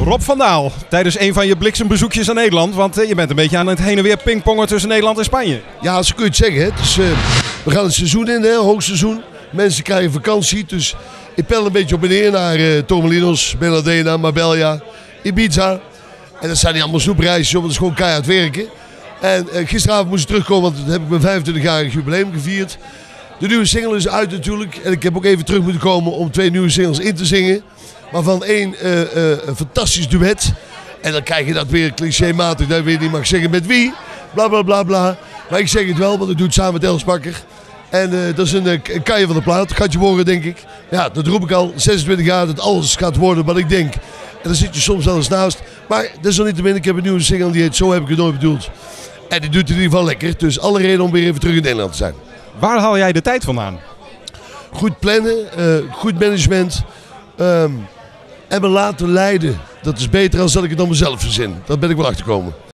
Rob van Daal, tijdens een van je bliksembezoekjes aan Nederland. Want je bent een beetje aan het heen en weer pingpongen tussen Nederland en Spanje. Ja, zo kun je het zeggen. Hè. Dus, we gaan het seizoen in, hè, hoogseizoen. Mensen krijgen vakantie. Dus ik pel een beetje op en neer naar Torremolinos, Benalmádena, Marbella, Ibiza. En dat zijn niet allemaal snoepreisjes, want dat is gewoon keihard werken. En gisteravond moest ik terugkomen, want dan heb ik mijn 25-jarig jubileum gevierd. De nieuwe single is uit natuurlijk. En ik heb ook even terug moeten komen om 2 nieuwe singles in te zingen. Waarvan één een fantastisch duet. En dan krijg je dat weer clichématig, dat je weer niet mag zeggen met wie. Bla bla bla bla. Maar ik zeg het wel, want ik doe het samen met Els Bakker. En dat is een kanje van de plaat. Gaat je worden, denk ik. Ja, dat roep ik al 26 jaar, dat alles gaat worden wat ik denk. En daar zit je soms wel eens naast. Maar desalniettemin, ik heb een nieuwe single die heet Zo heb ik het nooit bedoeld. En die doet in ieder geval lekker. Dus alle reden om weer even terug in Nederland te zijn. Waar haal jij de tijd vandaan? Goed plannen, goed management. En me laten leiden. Dat is beter dan dat ik het aan mezelf verzin. Daar ben ik wel achtergekomen.